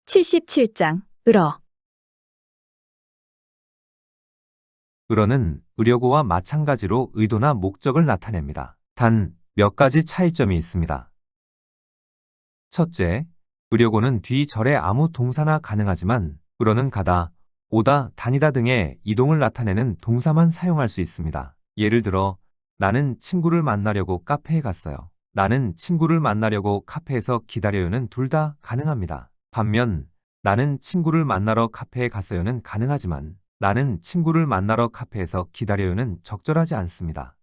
(77장) 을어. 을어는 의려고와 마찬가지로 의도나 목적을 나타냅니다. 단 몇 가지 차이점이 있습니다. 첫째, 의려고는 뒤 절에 아무 동사나 가능하지만 을어는 가다, 오다, 다니다 등의 이동을 나타내는 동사만 사용할 수 있습니다. 예를 들어 나는 친구를 만나려고 카페에 갔어요. 나는 친구를 만나려고 카페에서 기다려요는 둘 다 가능합니다. 반면 나는 친구를 만나러 카페에 갔어요는 가능하지만 나는 친구를 만나러 카페에서 기다려요는 적절하지 않습니다.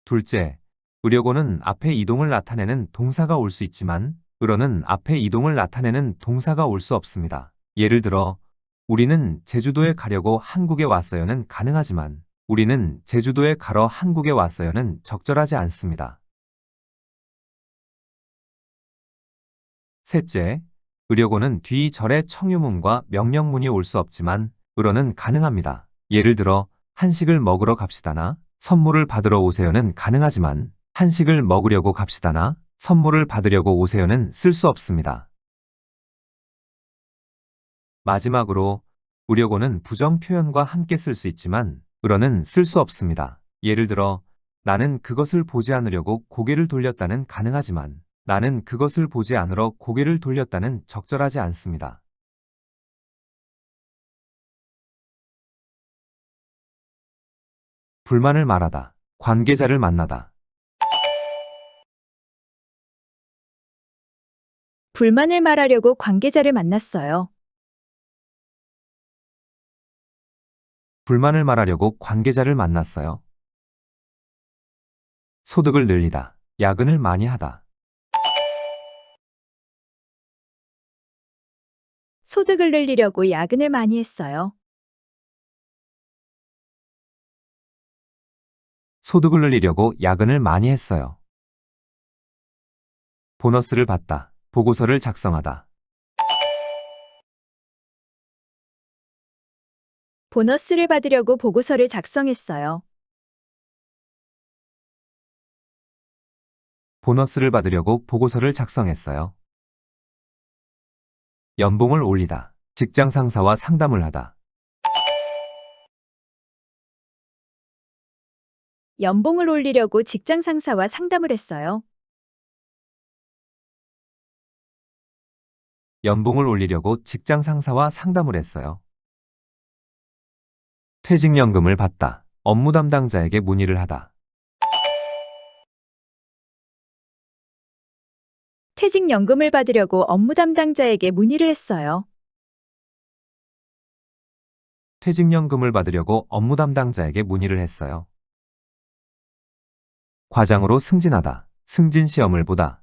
둘째, 의려고는 앞에 이동을 나타내는 동사가 올 수 있지만 을어는 앞에 이동을 나타내는 동사가 올 수 없습니다. 예를 들어 우리는 제주도에 가려고 한국에 왔어요는 가능하지만 우리는 제주도에 가러 한국에 왔어요는 적절하지 않습니다. 셋째, 의려고는 뒤 절에 청유문과 명령문이 올 수 없지만 을어는 가능합니다. 예를 들어 한식을 먹으러 갑시다나 선물을 받으러 오세요는 가능하지만 한식을 먹으려고 갑시다나 선물을 받으려고 오세요는 쓸 수 없습니다. 마지막으로 의려고는 부정 표현과 함께 쓸 수 있지만 을어는 쓸 수 없습니다. 예를 들어 나는 그것을 보지 않으려고 고개를 돌렸다는 가능하지만 나는 그것을 보지 않으러 고개를 돌렸다는 적절하지 않습니다. 불만을 말하다, 관계자를 만나다. 불만을 말하려고 관계자를 만났어요. 불만을 말하려고 관계자를 만났어요. 소득을 늘리다, 야근을 많이 하다. 소득을 늘리려고 야근을 많이 했어요. 소득을 늘리려고 야근을 많이 했어요. 보너스를 받다, 보고서를 작성하다. 보너스를 받으려고 보고서를 작성했어요. 보너스를 받으려고 보고서를 작성했어요. 연봉을 올리다, 직장 상사와 상담을 하다. 연봉을 올리려고 직장 상사와 상담을 했어요. 연봉을 올리려고 직장 상사와 상담을 했어요. 퇴직연금을 받다, 업무 담당자에게 문의를 하다. 퇴직연금을 받으려고 업무 담당자에게 문의를 했어요. 퇴직연금을 받으려고 업무 담당자에게 문의를 했어요. 과장으로 승진하다, 승진시험을 보다.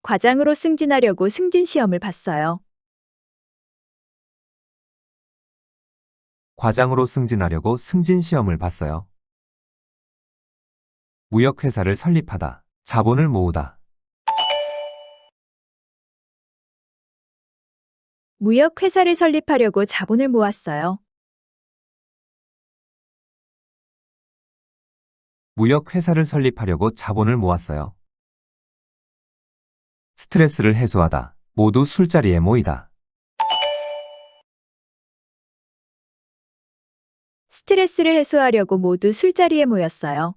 과장으로 승진하려고 승진시험을 봤어요. 과장으로 승진하려고 승진시험을 봤어요. 무역회사를 설립하다, 자본을 모으다. 무역회사를 설립하려고 자본을 모았어요. 무역회사를 설립하려고 자본을 모았어요. 스트레스를 해소하다, 모두 술자리에 모이다. 스트레스를 해소하려고 모두 술자리에 모였어요.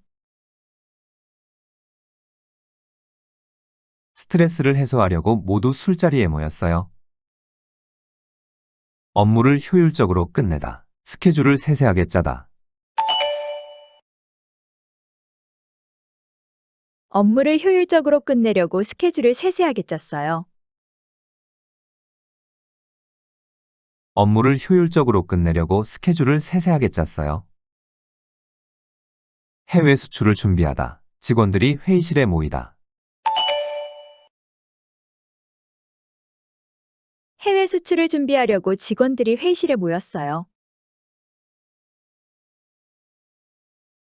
스트레스를 해소하려고 모두 술자리에 모였어요. 업무를 효율적으로 끝내다, 스케줄을 세세하게 짜다. 업무를 효율적으로 끝내려고 스케줄을 세세하게 짰어요. 업무를 효율적으로 끝내려고 스케줄을 세세하게 짰어요. 해외 수출을 준비하다, 직원들이 회의실에 모이다. 해외 수출을 준비하려고 직원들이 회의실에 모였어요.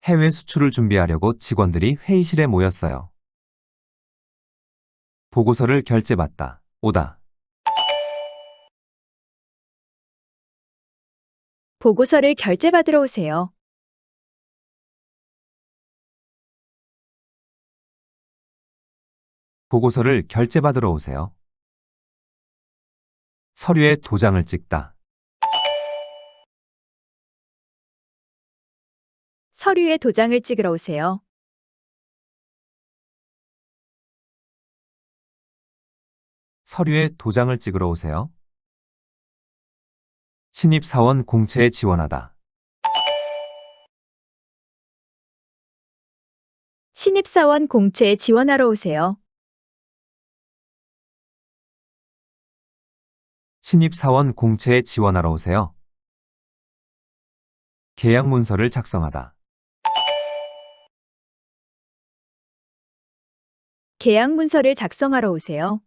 해외 수출을 준비하려고 직원들이 회의실에 모였어요. 보고서를 결제받다, 오다. 보고서를 결제받으러 오세요. 보고서를 결제받으러 오세요. 서류에 도장을 찍다. 서류에 도장을 찍으러 오세요. 서류에 도장을 찍으러 오세요. 신입사원 공채에 지원하다. 신입사원 공채에 지원하러 오세요. 신입사원 공채에 지원하러 오세요. 계약 문서를 작성하다. 계약 문서를 작성하러 오세요.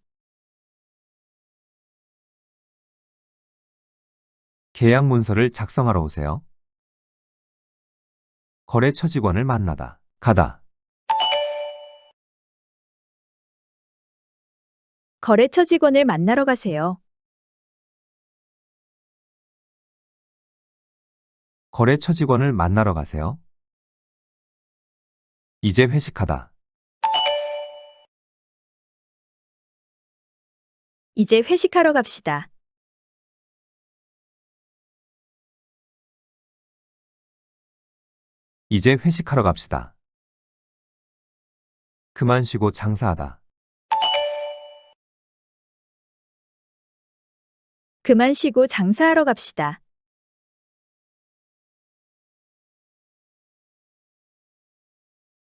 계약 문서를 작성하러 오세요. 거래처 직원을 만나다. 가다. 거래처 직원을 만나러 가세요. 거래처 직원을 만나러 가세요. 이제 회식하다. 이제 회식하러 갑시다. 이제 회식하러 갑시다. 그만 쉬고 장사하다. 그만 쉬고 장사하러 갑시다.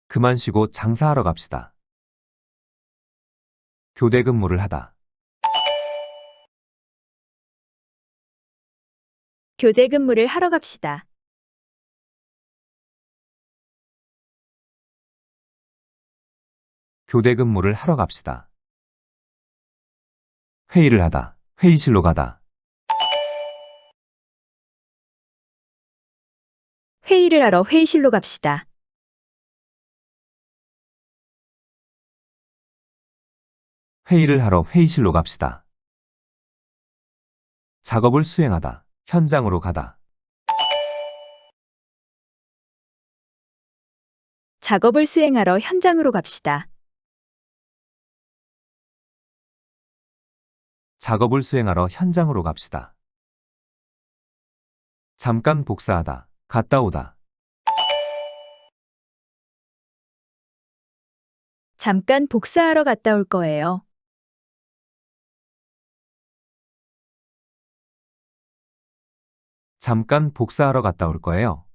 그만 쉬고 장사하러 갑시다. 교대 근무를 하다. 교대 근무를 하러 갑시다. 교대 근무를 하러 갑시다. 회의를 하다. 회의실로 가다. 회의를 하러 회의실로 갑시다. 회의를 하러 회의실로 갑시다. 작업을 수행하다. 현장으로 가다. 작업을 수행하러 현장으로 갑시다. 작업을 수행하러 현장으로 갑시다. 잠깐 복사하다. 갔다 오다. 잠깐 복사하러 갔다 올 거예요. 잠깐 복사하러 갔다 올 거예요.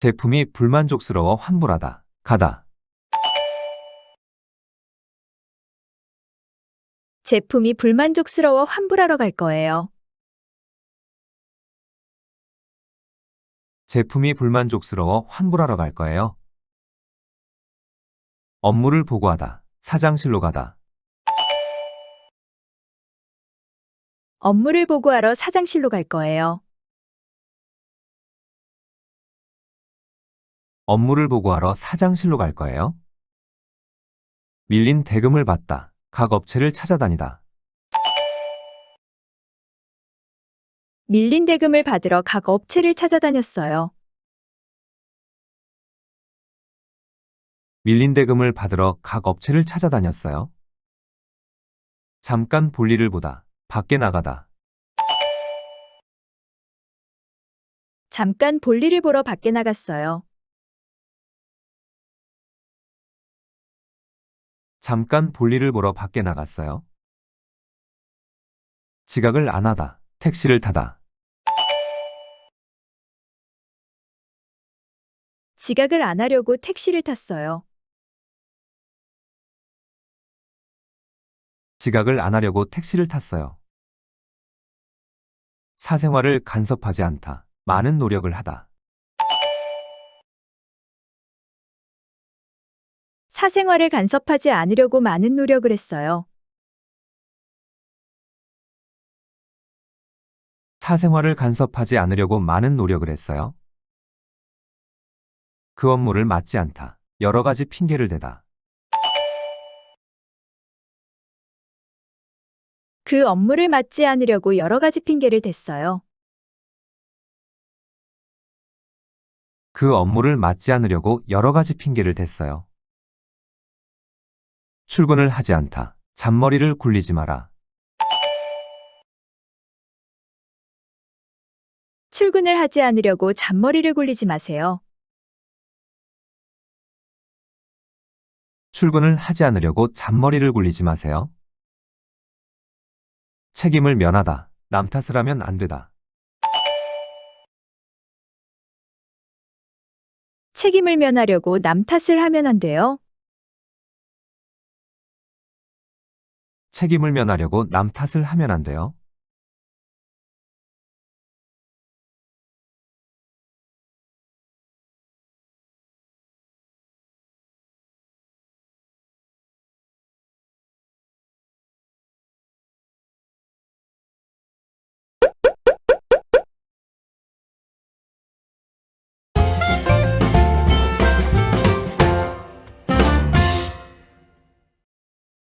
제품이 불만족스러워 환불하다. 가다. 제품이 불만족스러워 환불하러 갈 거예요. 제품이 불만족스러워 환불하러 갈 거예요. 업무를 보고하다. 사장실로 가다. 업무를 보고하러 사장실로 갈 거예요. 업무를 보고하러 사장실로 갈 거예요. 밀린 대금을 받다. 각 업체를 찾아다니다. 밀린 대금을 받으러 각 업체를 찾아다녔어요. 밀린 대금을 받으러 각 업체를 찾아다녔어요. 잠깐 볼일을 보다. 밖에 나가다. 잠깐 볼일을 보러 밖에 나갔어요. 잠깐 볼일을 보러 밖에 나갔어요. 지각을 안 하다. 택시를 타다. 지각을 안 하려고 택시를 탔어요. 지각을 안 하려고 택시를 탔어요. 사생활을 간섭하지 않다. 많은 노력을 하다. 사생활을 간섭하지 않으려고 많은 노력을 했어요. 사생활을 간섭하지 않으려고 많은 노력을 했어요. 그 업무를 맡지 않다. 여러 가지 핑계를 대다. 그 업무를 맡지 않으려고 여러 가지 핑계를 댔어요. 그 업무를 맡지 않으려고 여러 가지 핑계를 댔어요. 출근을 하지 않다. 잔머리를 굴리지 마라. 출근을 하지 않으려고 잔머리를 굴리지 마세요. 출근을 하지 않으려고 잔머리를 굴리지 마세요. 책임을 면하다. 남 탓을 하면 안 되다. 책임을 면하려고 남 탓을 하면 안 돼요. 책임을 면하려고 남 탓을 하면 안 돼요.